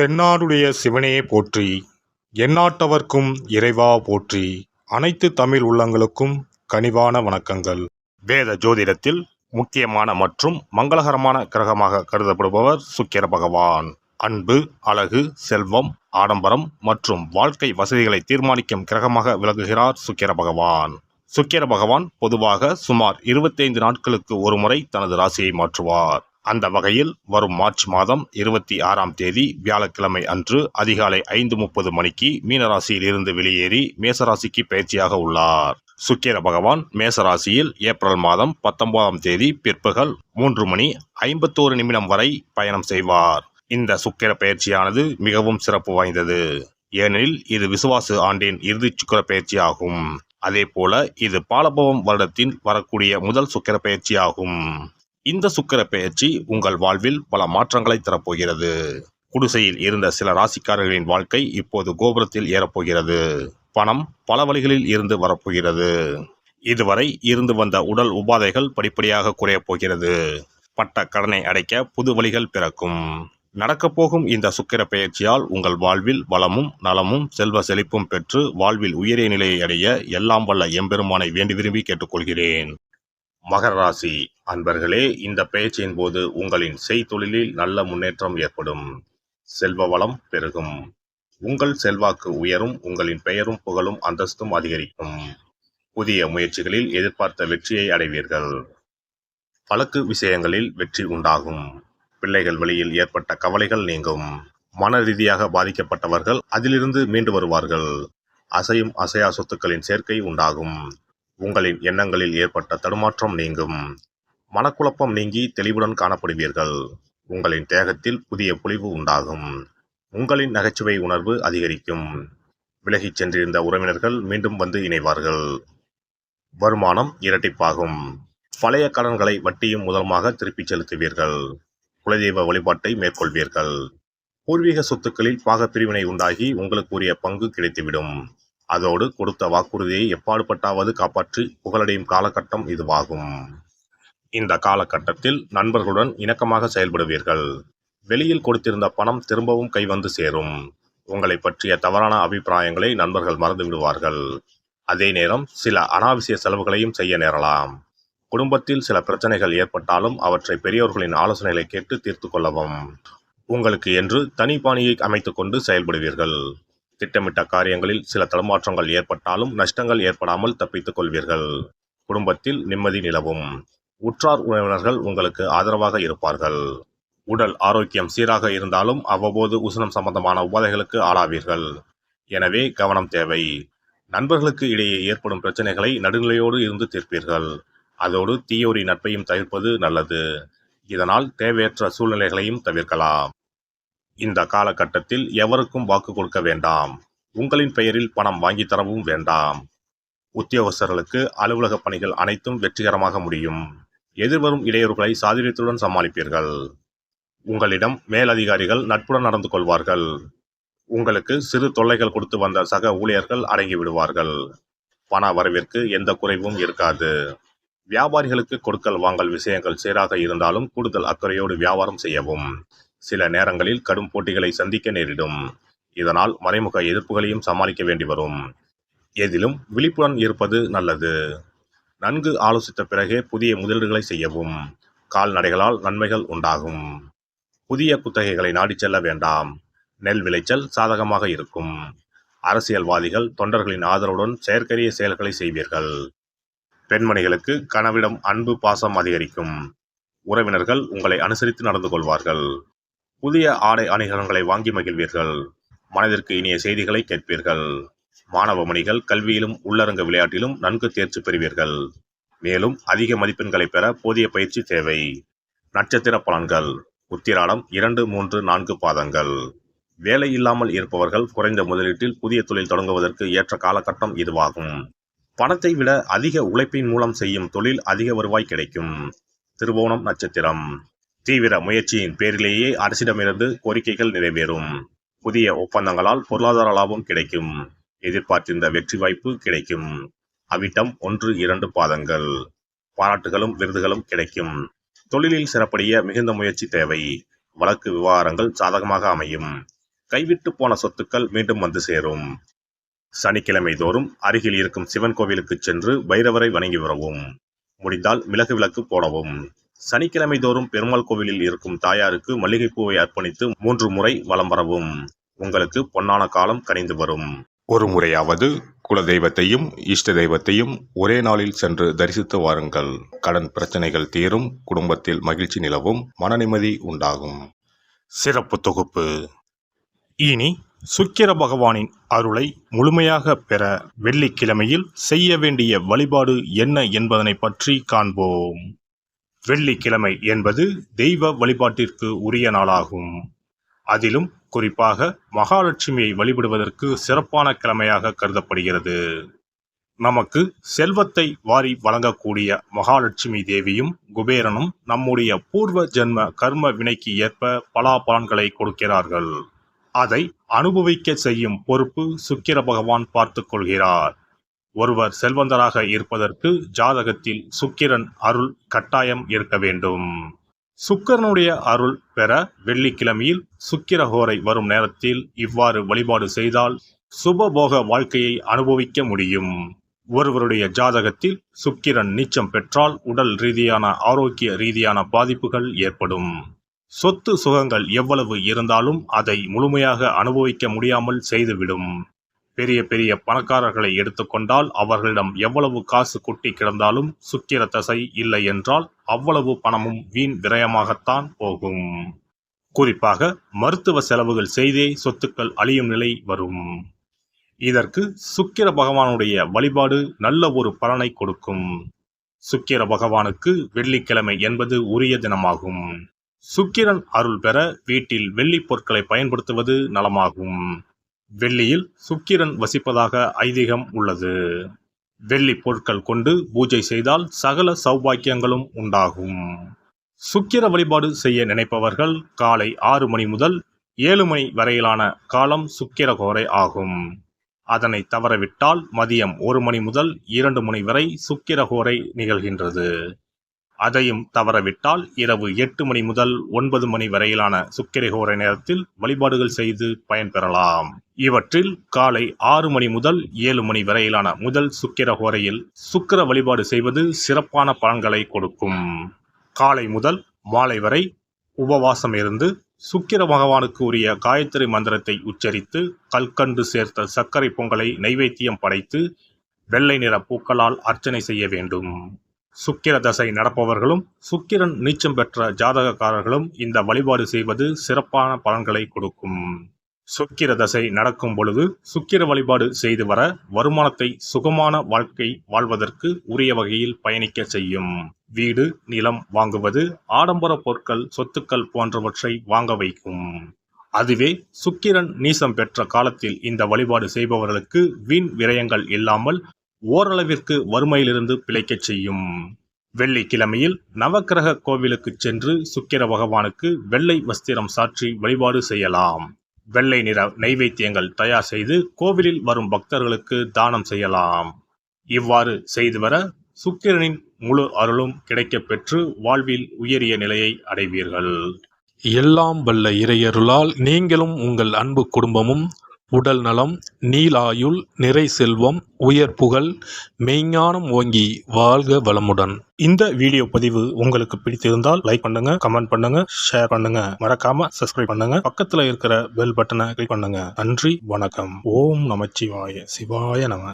தென்னாடுடைய சிவனே போற்றி, எந்நாட்டவர்க்கும் இறைவா போற்றி, அனைத்து தமிழ் உள்ளங்களுக்கும் கனிவான வணக்கங்கள். வேத ஜோதிடத்தில் முக்கியமான மற்றும் மங்களகரமான கிரகமாக கருதப்படுபவர் சுக்கிர பகவான். அன்பு, அழகு, செல்வம், ஆடம்பரம் மற்றும் வாழ்க்கை வசதிகளை தீர்மானிக்கும் கிரகமாக விளங்குகிறார் சுக்கிர பகவான். சுக்கிர பகவான் பொதுவாக சுமார் 25 நாட்களுக்கு ஒருமுறை தனது ராசியை மாற்றுவார். அந்த வகையில் வரும் மார்ச் மாதம் 26ஆம் தேதி வியாழக்கிழமை அன்று அதிகாலை 5:30 மணிக்கு மீனராசியில் இருந்து வெளியேறி மேசராசிக்கு பயிற்சியாக உள்ளார். சுக்கிர பகவான் மேசராசியில் ஏப்ரல் மாதம் 19ஆம் தேதி பிற்பகல் 3:51 வரை பயணம் செய்வார். இந்த சுக்கிர பயிற்சியானது மிகவும் சிறப்பு வாய்ந்தது. ஏனெனில் இது விசுவாசு ஆண்டின் இறுதி சுக்கிர பயிற்சியாகும். அதே போல இது பாலபவம் வருடத்தின் வரக்கூடிய முதல் சுக்கிர பயிற்சியாகும். இந்த சுக்கிர பெயர்ச்சி உங்கள் வாழ்வில் பல மாற்றங்களை தரப்போகிறது. குடிசையில் இருந்த சில ராசிக்காரர்களின் வாழ்க்கை இப்போது கோபுரத்தில் ஏறப்போகிறது. பணம் பல வழிகளில் இருந்து வரப்போகிறது. இதுவரை இருந்து வந்த உடல் உபாதைகள் படிப்படியாக குறையப் போகிறது. பட்ட கடனை அடைக்க புது வழிகள் பிறக்கும். நடக்கப்போகும் இந்த சுக்கிர பெயர்ச்சியால் உங்கள் வாழ்வில் வளமும் நலமும் செல்வ செழிப்பும் பெற்று வாழ்வில் உயரிய நிலையை அடைய எல்லாம் வல்ல எம்பெருமானை வேண்டி விரும்பி கேட்டுக்கொள்கிறேன். மகர ராசி அன்பர்களே, இந்த பெயர்ச்சியின் போது உங்களின் செய்தொழிலில் நல்ல முன்னேற்றம் ஏற்படும். செல்வ வளம் பெருகும். உங்கள் செல்வாக்கு உயரும். உங்களின் பெயரும் புகழும் அந்தஸ்தும் அதிகரிக்கும். புதிய முயற்சிகளில் எதிர்பார்த்த வெற்றியை அடைவீர்கள். வழக்கு விஷயங்களில் வெற்றி உண்டாகும். பிள்ளைகள் வழியில் ஏற்பட்ட கவலைகள் நீங்கும். மன ரீதியாக பாதிக்கப்பட்டவர்கள் அதிலிருந்து மீண்டு வருவார்கள். அசையும் அசையா சொத்துக்களின் சேர்க்கை உண்டாகும். உங்களின் எண்ணங்களில் ஏற்பட்ட தடுமாற்றம் நீங்கும். மனக்குழப்பம் நீங்கி தெளிவுடன் காணப்படுவீர்கள். உங்களின் தேகத்தில் புதிய பொலிவு உண்டாகும். உங்களின் நகைச்சுவை உணர்வு அதிகரிக்கும். விலகிச் சென்றிருந்த உறவினர்கள் மீண்டும் வந்து இணைவார்கள். வருமானம் இரட்டிப்பாகும். பழைய கடன்களை வட்டியும் முதலுமாக திருப்பிச் செலுத்துவீர்கள். குலதெய்வ வழிபாட்டை மேற்கொள்வீர்கள். பூர்வீக சொத்துக்களில் பாகப்பிரிவினை உண்டாகி உங்களுக்கு உரிய பங்கு கிடைத்துவிடும். அதோடு கொடுத்த வாக்குறுதியை எப்பாடுபட்டாவது காப்பாற்றி புகழடையும் காலகட்டம் இதுவாகும். இந்த காலகட்டத்தில் நண்பர்களுடன் இணக்கமாக செயல்படுவீர்கள். வெளியில் கொடுத்திருந்த பணம் திரும்பவும் கைவந்து சேரும். உங்களை பற்றிய தவறான அபிப்பிராயங்களை நண்பர்கள் மறந்து விடுவார்கள். அதே நேரம் சில அனாவசிய செலவுகளையும் செய்ய நேரலாம். குடும்பத்தில் சில பிரச்சனைகள் ஏற்பட்டாலும் அவற்றை பெரியோர்களின் ஆலோசனைகளை கேட்டு தீர்த்து கொள்ளவும். உங்களுக்கு என்று தனி பாணியை அமைத்து கொண்டு செயல்படுவீர்கள். திட்டமிட்ட காரியங்களில் சில தடுமாற்றங்கள் ஏற்பட்டாலும் நஷ்டங்கள் ஏற்படாமல் தப்பித்துக் கொள்வீர்கள். குடும்பத்தில் நிம்மதி நிலவும். உற்றார் உறவினர்கள் உங்களுக்கு ஆதரவாக இருப்பார்கள். உடல் ஆரோக்கியம் சீராக இருந்தாலும் அவ்வப்போது உஷ்ணம் சம்பந்தமான உபாதைகளுக்கு ஆளாவீர்கள். எனவே கவனம் தேவை. நண்பர்களுக்கு இடையே ஏற்படும் பிரச்சனைகளை நடுநிலையோடு இருந்து தீர்ப்பீர்கள். அதோடு தீயோரி நட்பையும் தவிர்ப்பது நல்லது. இதனால் தேவையற்ற சூழ்நிலைகளையும் தவிர்க்கலாம். இந்த காலகட்டத்தில் எவருக்கும் வாக்கு கொடுக்க வேண்டாம். உங்களின் பெயரில் பணம் வாங்கி தரவும் வேண்டாம். உத்தியோகஸ்தர்களுக்கு அலுவலக பணிகள் அனைத்தும் வெற்றிகரமாக முடியும். எதிர்வரும் இடையூறுகளை சாதுரியத்துடன் சமாளிப்பீர்கள். உங்களிடம் மேலதிகாரிகள் நட்புடன் நடந்து கொள்வார்கள். உங்களுக்கு சிறு தொல்லைகள் கொடுத்து வந்த சக ஊழியர்கள் அடங்கி விடுவார்கள். பண வரவிற்கு எந்த குறைவும் இருக்காது. வியாபாரிகளுக்கு கொடுக்கல் வாங்கல் விஷயங்கள் சீராக இருந்தாலும் கூடுதல் அக்கறையோடு வியாபாரம் செய்யவும். சில நேரங்களில் கடும் போட்டிகளை சந்திக்க நேரிடும். இதனால் மறைமுக எதிர்ப்புகளையும் சமாளிக்க வேண்டி வரும். எதிலும் விழிப்புடன் இருப்பது நல்லது. நன்கு ஆலோசித்த பிறகே புதிய முதலீடுகளை செய்யவும். கால்நடைகளால் நன்மைகள் உண்டாகும். புதிய குத்தகைகளை நாடிச் செல்ல வேண்டாம். நெல் விளைச்சல் சாதகமாக இருக்கும். அரசியல்வாதிகள் தொண்டர்களின் ஆதரவுடன் செயற்கரிய செயல்களை செய்வீர்கள். பெண்மணிகளுக்கு கணவரிடம் அன்பு பாசம் அதிகரிக்கும். உறவினர்கள் உங்களை அனுசரித்து நடந்து கொள்வார்கள். புதிய ஆடை அணிகலன்களை வாங்கி மகிழ்வீர்கள். மனதிற்கு இனிய செய்திகளை கேட்பீர்கள். மாணவ மணிகள் கல்வியிலும் உள்ளரங்க விளையாட்டிலும் நன்கு தேர்ச்சி பெறுவீர்கள். மேலும் அதிக மதிப்பெண்களை பெற போதிய பயிற்சி தேவை. நட்சத்திர பலன்கள். உத்திராடம் 2, 3, 4 பாதங்கள். வேலை இல்லாமல் இருப்பவர்கள் குறைந்த முதலீட்டில் புதிய தொழில் தொடங்குவதற்கு ஏற்ற காலகட்டம் இதுவாகும். பணத்தை விட அதிக உழைப்பின் மூலம் செய்யும் தொழில் அதிக வருவாய் கிடைக்கும். திருவோணம் நட்சத்திரம். தீவிர முயற்சியின் பேரிலேயே அரசிடமிருந்து கோரிக்கைகள் நிறைவேறும். புதிய ஒப்பந்தங்களால் பொருளாதார லாபம் கிடைக்கும். எதிர்பார்த்திருந்த வெற்றி வாய்ப்பு கிடைக்கும். அவிட்டம் 1, 2 பாதங்கள். பாராட்டுகளும் விருதுகளும் கிடைக்கும். தொழிலில் சிறப்படைய மிகுந்த முயற்சி தேவை. வழக்கு விவகாரங்கள் சாதகமாக அமையும். கைவிட்டு போன சொத்துக்கள் மீண்டும் வந்து சேரும். சனிக்கிழமை தோறும் அருகில் இருக்கும் சிவன் கோவிலுக்கு சென்று பைரவரை வணங்கி வரவும். முடிந்தால் மிளகு விளக்கு போடவும். சனிக்கிழமை தோறும் பெருமாள் கோவிலில் இருக்கும் தாயாருக்கு மல்லிகைப்பூவை அர்ப்பணித்து 3 முறை வலம் வரவும். உங்களுக்கு பொன்னான காலம் கனிந்து வரும். ஒரு முறையாவது குல தெய்வத்தையும் இஷ்ட தெய்வத்தையும் ஒரே நாளில் சென்று தரிசித்து வாருங்கள். கடன் பிரச்சனைகள் தீரும், குடும்பத்தில் மகிழ்ச்சி நிலவும், மன நிம்மதி உண்டாகும். சிறப்பு தொகுப்பு. இனி சுக்கிர பகவானின் அருளை முழுமையாக பெற வெள்ளிக்கிழமையில் செய்ய வேண்டிய வழிபாடு என்ன என்பதனை பற்றி காண்போம். வெள்ளிக்கிழமை என்பது தெய்வ வழிபாட்டிற்கு உரிய நாளாகும். அதிலும் குறிப்பாக மகாலட்சுமியை வழிபடுவதற்கு சிறப்பான கிழமையாக கருதப்படுகிறது. நமக்கு செல்வத்தை வாரி வழங்கக்கூடிய மகாலட்சுமி தேவியும் குபேரனும் நம்முடைய பூர்வ ஜென்ம கர்ம வினைக்கு ஏற்ப பலாபலன்களை கொடுக்கிறார்கள். அதை அனுபவிக்க செய்யும் பொறுப்பு சுக்கிர பகவான் பார்த்து கொள்கிறார். ஒருவர் செல்வந்தராக இருப்பதற்கு ஜாதகத்தில் சுக்கிரன் அருள் கட்டாயம் இருக்க வேண்டும். சுக்கிரனுடைய அருள் பெற வெள்ளிக்கிழமையில் சுக்கிரஹோரை வரும் நேரத்தில் இவ்வாறு வழிபாடு செய்தால் சுபபோக வாழ்க்கையை அனுபவிக்க முடியும். ஒருவருடைய ஜாதகத்தில் சுக்கிரன் நீச்சம் பெற்றால் உடல் ரீதியான ஆரோக்கிய ரீதியான பாதிப்புகள் ஏற்படும். சொத்து சுகங்கள் எவ்வளவு இருந்தாலும் அதை முழுமையாக அனுபவிக்க முடியாமல் செய்துவிடும். பெரிய பெரிய பணக்காரர்களை எடுத்துக்கொண்டால் அவர்களிடம் எவ்வளவு காசு கொட்டி கிடந்தாலும் சுக்கிர தசை இல்லை என்றால் அவ்வளவு பணமும் வீண் விரயமாகத்தான் போகும். குறிப்பாக மருத்துவ செலவுகள் செய்தே சொத்துக்கள் அழியும் நிலை வரும். இதற்கு சுக்கிர பகவானுடைய வழிபாடு நல்ல ஒரு பலனை கொடுக்கும். சுக்கிர பகவானுக்கு வெள்ளிக்கிழமை என்பது உரிய தினமாகும். சுக்கிரன் அருள் பெற வீட்டில் வெள்ளி பொருட்களை பயன்படுத்துவது நலமாகும். வெள்ளியில் சுக்கிரன் வசிப்பதாக ஐதீகம் உள்ளது. வெள்ளி பொருட்கள் கொண்டு பூஜை செய்தால் சகல சௌபாக்கியங்களும் உண்டாகும். சுக்கிர வழிபாடு செய்ய நினைப்பவர்கள் காலை 6 மணி முதல் 7 மணி வரையிலான காலம் சுக்கிரஹோரை ஆகும். அதனை தவறவிட்டால் மதியம் 1 மணி முதல் 2 மணி வரை சுக்கிரஹோரை நிகழ்கின்றது. அதையும் தவறவிட்டால் இரவு 8 மணி முதல் 9 மணி வரையிலான சுக்கிரஹோரை நேரத்தில் வழிபாடுகள் செய்து பயன்பெறலாம். இவற்றில் காலை 6 மணி முதல் 7 மணி வரையிலான முதல் சுக்கிரஹோரையில் சுக்கிர வழிபாடு செய்வது சிறப்பான பலன்களை கொடுக்கும். காலை முதல் மாலை வரை உபவாசம் இருந்து சுக்கிர பகவானுக்கு உரிய காயத்ரி மந்திரத்தை உச்சரித்து கல்கண்டு சேர்த்த சர்க்கரை பொங்கலை நைவேத்தியம் படைத்து வெள்ளை நிற பூக்களால் அர்ச்சனை செய்ய வேண்டும். சுக்கிர தசை நடப்பவர்களும் சுக்கிரன் நீச்சம் பெற்ற ஜாதகக்காரர்களும் இந்த வழிபாடு செய்வது சிறப்பான பலன்களை கொடுக்கும். சுக்கிர தசை நடக்கும் பொழுது சுக்கிர வழிபாடு செய்து வர வருமானத்தை சுகமான வாழ்க்கை வாழ்வதற்கு உரிய வகையில் பயணிக்க செய்யும். வீடு நிலம் வாங்குவது, ஆடம்பர பொருட்கள் சொத்துக்கள் போன்றவற்றை வாங்க வைக்கும். அதுவே சுக்கிரன் நீசம் பெற்ற காலத்தில் இந்த வழிபாடு செய்பவர்களுக்கு வீண் விரயங்கள் இல்லாமல் ஓரளவிற்கு வறுமையிலிருந்து பிழைக்கச் செய்யும். வெள்ளிக்கிழமையில் நவக்கிரக கோவிலுக்கு சென்று சுக்கிர பகவானுக்கு வெள்ளை வஸ்திரம் சாற்றி வழிபாடு செய்யலாம். வெள்ளை நிற நைவேத்தியங்கள் தயார் செய்து கோவிலில் வரும் பக்தர்களுக்கு தானம் செய்யலாம். இவ்வாறு செய்து வர சுக்கிரனின் முழு அருளும் கிடைக்கப் பெற்று வாழ்வில் உயரிய நிலையை அடைவீர்கள். எல்லாம் வல்ல இறையருளால் நீங்களும் உங்கள் அன்பு குடும்பமும் உடல் நலம், நீலாயுள், நிறை செல்வம், உயர் புகழ், மெய்ஞானம் ஓங்கி வாழ்க வளமுடன். இந்த வீடியோ பதிவு உங்களுக்கு பிடித்திருந்தால் லைக் பண்ணுங்க, கமெண்ட் பண்ணுங்க, ஷேர் பண்ணுங்க, மறக்காம சப்ஸ்கிரைப் பண்ணுங்க, பக்கத்துல இருக்கிற பெல் பட்டனை கிளிக் பண்ணுங்க. நன்றி, வணக்கம். ஓம் நமச்சிவாய, சிவாய நம.